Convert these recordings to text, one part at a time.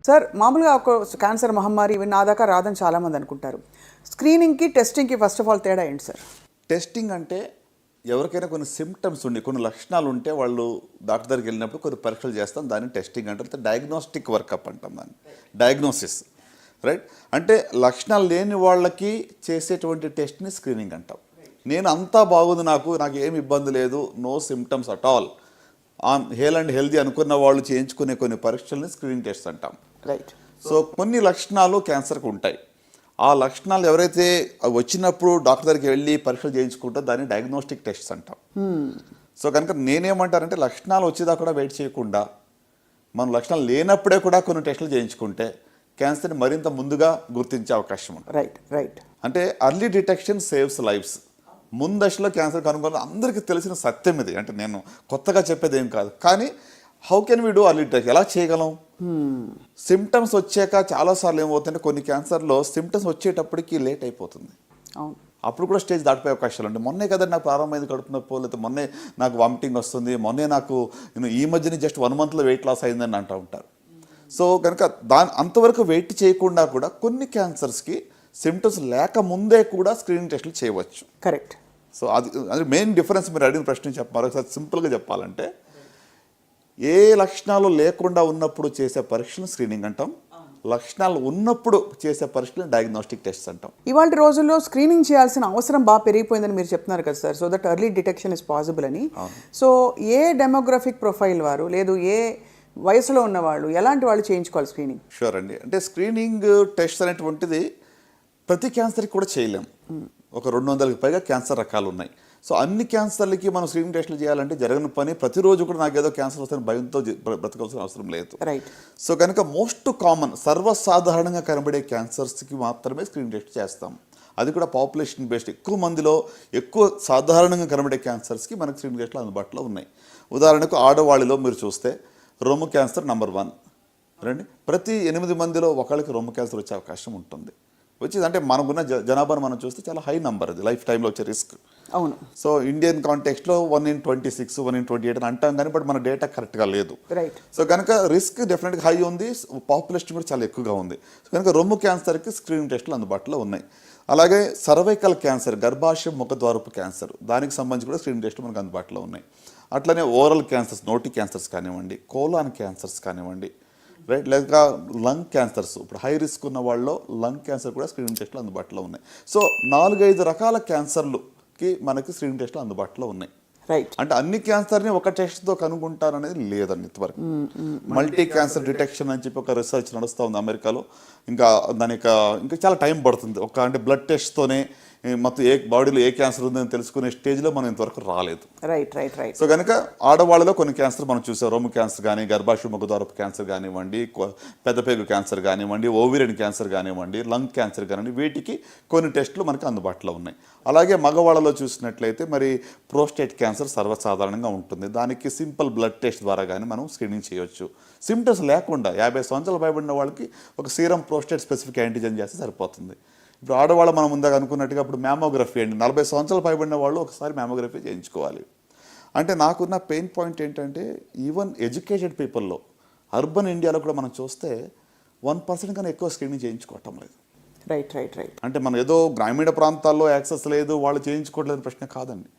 Sir మామూలుగా ఒక cancer మహమ్మారి ఇవి నా దాకా రాదని చాలామంది అనుకుంటారు. స్క్రీనింగ్కి టెస్టింగ్కి ఫస్ట్ ఆఫ్ ఆల్ తేడా ఏంటి సార్? టెస్టింగ్ అంటే ఎవరికైనా కొన్ని సిమ్టమ్స్ ఉండి కొన్ని లక్షణాలు ఉంటే వాళ్ళు డాక్టర్ దగ్గరికి వెళ్ళినప్పుడు కొన్ని పరీక్షలు చేస్తాం, దాన్ని టెస్టింగ్ అంటే డయాగ్నోస్టిక్ వర్కప్ అంటాం, దాన్ని డయాగ్నోసిస్, రైట్? అంటే లక్షణాలు లేని వాళ్ళకి చేసేటువంటి టెస్ట్ని స్క్రీనింగ్ అంటాం. నేను అంతా బాగుంది, నాకు ఏమి ఇబ్బంది లేదు, no symptoms at all, hale and healthy అనుకున్న వాళ్ళు చేయించుకునే కొన్ని పరీక్షల్ని స్క్రీనింగ్ టెస్ట్ అంటాం, రైట్? సో కొన్ని లక్షణాలు క్యాన్సర్కి ఉంటాయి. ఆ లక్షణాలు ఎవరైతే వచ్చినప్పుడు డాక్టర్ దగ్గరికి వెళ్ళి పరీక్షలు చేయించుకుంటారో దాన్ని డయాగ్నోస్టిక్ టెస్ట్స్ అంటాం. సో కనుక నేనేమంటానంటే లక్షణాలు వచ్చేదా కూడా వెయిట్ చేయకుండా మనం లక్షణాలు లేనప్పుడే కూడా కొన్ని టెస్టులు చేయించుకుంటే క్యాన్సర్ని మరింత ముందుగా గుర్తించే అవకాశం ఉంది. Right, right. అంటే అర్లీ డిటెక్షన్ సేవ్స్ లైఫ్స్. ముందశలో క్యాన్సర్ కనుగొనాలి, అందరికీ తెలిసిన సత్యం ఇది, అంటే నేను కొత్తగా చెప్పేది ఏం కాదు. కానీ how can we do early detection, ఎలా చేయగలం? సిమ్టమ్స్ వచ్చాక చాలాసార్లు ఏమవుతుందంటే కొన్ని క్యాన్సర్లో సిమ్టమ్స్ వచ్చేటప్పటికి లేట్ అయిపోతుంది. అవును, అప్పుడు కూడా స్టేజ్ దాటిపోయే అవకాశాలు ఉంటాయి. మొన్నే కదా నాకు ప్రారంభమైంది కడుపు నొప్పి, లేకపోతే మొన్నే నాకు వామిటింగ్ వస్తుంది, మొన్నే నాకు ఈ మధ్యనే జస్ట్ 1 monthలో వెయిట్ లాస్ అయిందని అంటూ ఉంటారు. సో కనుక అంతవరకు వెయిట్ చేయకుండా కూడా కొన్ని క్యాన్సర్స్కి సిమ్టమ్స్ లేకముందే కూడా స్క్రీనింగ్ టెస్టులు చేయవచ్చు. కరెక్ట్. సో అది మెయిన్ డిఫరెన్స్. మీరు అడిగిన ప్రశ్న మరొకసారి సింపుల్గా చెప్పాలంటే, ఏ లక్షణాలు లేకుండా ఉన్నప్పుడు చేసే పరీక్షను స్క్రీనింగ్ అంటాం, లక్షణాలు ఉన్నప్పుడు చేసే పరీక్షలను డయాగ్నోస్టిక్ టెస్ట్ అంటాం. ఇవాళ రోజుల్లో స్క్రీనింగ్ చేయాల్సిన అవసరం బాగా పెరిగిపోయిందని మీరు చెప్తున్నారు కదా sir, so that early detection is possible అని. సో ఏ డెమోగ్రఫిక్ ప్రొఫైల్ వారు, లేదు ఏ వయసులో ఉన్నవాళ్ళు, ఎలాంటి వాళ్ళు చేయించుకోవాలి స్క్రీనింగ్? షూర్ అండి. అంటే స్క్రీనింగ్ టెస్ట్ అనేటువంటిది ప్రతి క్యాన్సర్కి కూడా చేయలేం. ఒక 200కి పైగా క్యాన్సర్ రకాలు ఉన్నాయి. సో అన్ని క్యాన్సర్లకి మనం స్క్రీనింగ్ టెస్టులు చేయాలంటే జరగని పని. ప్రతిరోజు కూడా నాకు ఏదో క్యాన్సర్ వస్తే భయంతో బ్రతకాల్సిన అవసరం లేదు. రైట్. సో కనుక మోస్ట్ కామన్ సర్వసాధారణంగా కనబడే క్యాన్సర్స్కి మాత్రమే స్క్రీనింగ్ టెస్ట్ చేస్తాం. అది కూడా పాపులేషన్ బేస్డ్. ఎక్కువ మందిలో ఎక్కువ సాధారణంగా కనబడే క్యాన్సర్స్కి మనకు స్క్రీనింగ్ టెస్టులు అందుబాటులో ఉన్నాయి. ఉదాహరణకు ఆడవాళ్ళలో మీరు చూస్తే రొమ్ము క్యాన్సర్ నెంబర్ 1 రండి. ప్రతి 8 మందిలో ఒకళ్ళకి రొమ్ము క్యాన్సర్ వచ్చే అవకాశం ఉంటుంది. వచ్చేది అంటే మనకున్న జనాభాను మనం చూస్తే చాలా హై నంబర్, అది లైఫ్ టైంలో వచ్చే రిస్క్. అవును. సో ఇండియన్ కాంటెక్స్ట్లో 1 in 26, 1 in 28 అని అంటాం, కానీ బట్ మన డేటా కరెక్ట్గా లేదు. రైట్. సో కనుక రిస్క్ డెఫినెట్గా హై ఉంది, పాపులేషన్ కూడా చాలా ఎక్కువగా ఉంది. సో కనుక రొమ్ము క్యాన్సర్కి స్క్రీనింగ్ టెస్టులు అందుబాటులో ఉన్నాయి. అలాగే సర్వైకల్ క్యాన్సర్, గర్భాశయ ముఖద్వారపు క్యాన్సర్, దానికి సంబంధించి కూడా స్క్రీనింగ్ టెస్టులు మనకు అందుబాటులో ఉన్నాయి. అట్లనే ఓరల్ క్యాన్సర్స్, నోటి క్యాన్సర్స్ కానివ్వండి, కోలాన్ క్యాన్సర్స్ కానివ్వండి, రైట్, లేక లంగ్ క్యాన్సర్స్. ఇప్పుడు హై రిస్క్ ఉన్న వాళ్ళలో లంగ్ క్యాన్సర్ కూడా స్క్రీనింగ్ టెస్టులు అందుబాటులో ఉన్నాయి. సో 4-5 రకాల క్యాన్సర్లుకి మనకి స్క్రీనింగ్ టెస్టులు అందుబాటులో ఉన్నాయి. రైట్. అంటే అన్ని క్యాన్సర్ని ఒక టెస్ట్తో కనుగొంటారనేది లేదండి ఇంతవరకు. మల్టీ క్యాన్సర్ డిటెక్షన్ అని చెప్పి ఒక రీసెర్చ్ నడుస్తూ ఉంది అమెరికాలో. ఇంకా దానికి ఇంకా చాలా టైం పడుతుంది. అంటే బ్లడ్ టెస్ట్తోనే మొత్తం బాడీలో ఏ క్యాన్సర్ ఉందని తెలుసుకునే స్టేజ్లో మనం ఇంతవరకు రాలేదు. Right, right, right. సో కనుక ఆడవాళ్ళలో కొన్ని క్యాన్సర్ మనం చూసాం. రొమ్ము క్యాన్సర్ కానీ, గర్భాశయ ముఖద్వారపు క్యాన్సర్ కానివ్వండి, పెద్దపేగు క్యాన్సర్ కానివ్వండి, ఓవిరియన్ క్యాన్సర్ కానివ్వండి, లంగ్ క్యాన్సర్ కానివ్వండి, వీటికి కొన్ని టెస్టులు మనకు అందుబాటులో ఉన్నాయి. అలాగే మగవాళ్ళలో చూసినట్లయితే మరి ప్రోస్టేట్ క్యాన్సర్ సర్వసాధారణంగా ఉంటుంది. దానికి సింపుల్ బ్లడ్ టెస్ట్ ద్వారా కానీ మనం స్క్రీనింగ్ చేయొచ్చు. సిమ్టమ్స్ లేకుండా 50 సంవత్సరాలు పైబడిన వాళ్ళకి ఒక సీరం ప్రోస్టేట్ స్పెసిఫిక్ యాంటీజెన్ చేస్తే సరిపోతుంది. ఇప్పుడు ఆడవాళ్ళు మనం ముందుగా అనుకున్నట్టుగా ఇప్పుడు మ్యామోగ్రఫీ అండి, 40 సంవత్సరాలు పైబడిన వాళ్ళు ఒకసారి మ్యామోగ్రఫీ చేయించుకోవాలి. అంటే నాకున్న పెయిన్ పాయింట్ ఏంటంటే, ఈవెన్ ఎడ్యుకేటెడ్ పీపుల్లో అర్బన్ ఇండియాలో కూడా మనం చూస్తే 1% కన్నా ఎక్కువ స్క్రీనింగ్ చేయించుకోవటం లేదు. Right, right, right. అంటే మనం ఏదో గ్రామీణ ప్రాంతాల్లో యాక్సెస్ లేదు, వాళ్ళు చేయించుకోవట్లేదు ప్రశ్న కాదండి.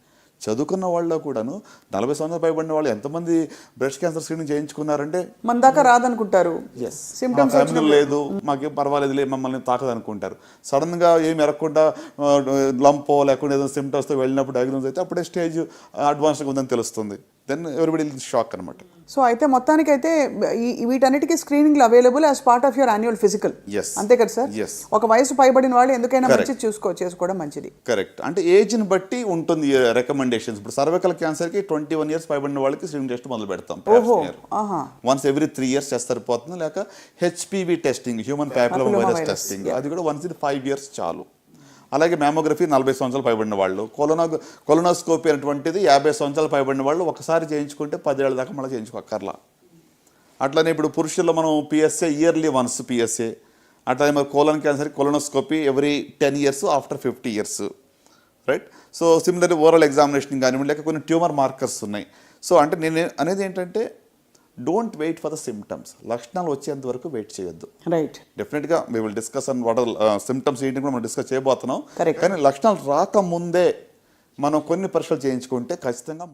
చదువుకున్న వాళ్ళలో కూడాను 40 సంవత్సరాలు పైబడిన వాళ్ళు ఎంతమంది బ్రెస్ట్ క్యాన్సర్ స్క్రీనింగ్ చేయించుకున్నారంటే మన దాకా రాదనుకుంటారు. సిమ్టమ్స్ లేదు, మాకేం పర్వాలేదులే, మమ్మల్ని తాకదు అనుకుంటారు. సడన్గా ఏమి ఎరగకుండా లంపో లేకుండా ఏదైనా సిమ్టమ్స్తో వెళ్ళినప్పుడు డయాగ్నోస్ అయితే అప్పుడే స్టేజ్ అడ్వాన్స్గా ఉందని తెలుస్తుంది. దెన్ ఎవ్రీబడి షాక్ అనమాట. సో అయితే మొత్తానికైతే వీటన్నిటికీ స్క్రీనింగ్లు available as part of your annual physical. అంతే కదా సార్? ఒక వయసు పైబడిన వాళ్ళు ఎందుకైనా మంచిది చేసుకోవడం మంచిది. కరెక్ట్. అంటే ఏజ్ని బట్టి ఉంటుంది రికమెండేషన్స్. ఇప్పుడు సర్వైకల్ క్యాన్సర్కి 21 years పైబడిన వాళ్ళకి స్క్రీనింగ్ టెస్ట్ మొదలు పెడతాం. వన్స్ ఎవ్రీ 3 years చేస్తే సరిపోతుంది. లేక HPV testing, human papilloma virus testing, అది కూడా వన్స్ ఇన్ 5 years చాలు. అలాగే మ్యామోగ్రఫీ 40 సంవత్సరాలు పైబడిన వాళ్ళు, కొలోనోస్కోపీ అనేటువంటిది 50 సంవత్సరాలు పైబడిన వాళ్ళు ఒకసారి చేయించుకుంటే 10 ఏళ్ళ దాకా మళ్ళీ చేయించుకోక్కర్లా. అట్లనే ఇప్పుడు పురుషుల్లో మనం పిఎస్ఏ ఇయర్లీ వన్స్ పిఎస్ఏ, అట్లానే మరి colon cancer colonoscopy every 10 years after 50 years, right. So similarly oral examination కానివ్వండి, లేక కొన్ని ట్యూమర్ మార్కర్స్ ఉన్నాయి. సో అంటే నేను అనేది ఏంటంటే don't wait for the symptoms. లక్షణాలు వచ్చేంత వరకు వెయిట్ చేయొద్దు. రైట్. డెఫినెట్గా we will discuss and what symptoms ఏంటి కూడా మనం డిస్కస్ చేయబోతున్నాం. Correct. కానీ లక్షణాలు రాకముందే మనం కొన్ని పరీక్షలు చేయించుకుంటే ఖచ్చితంగా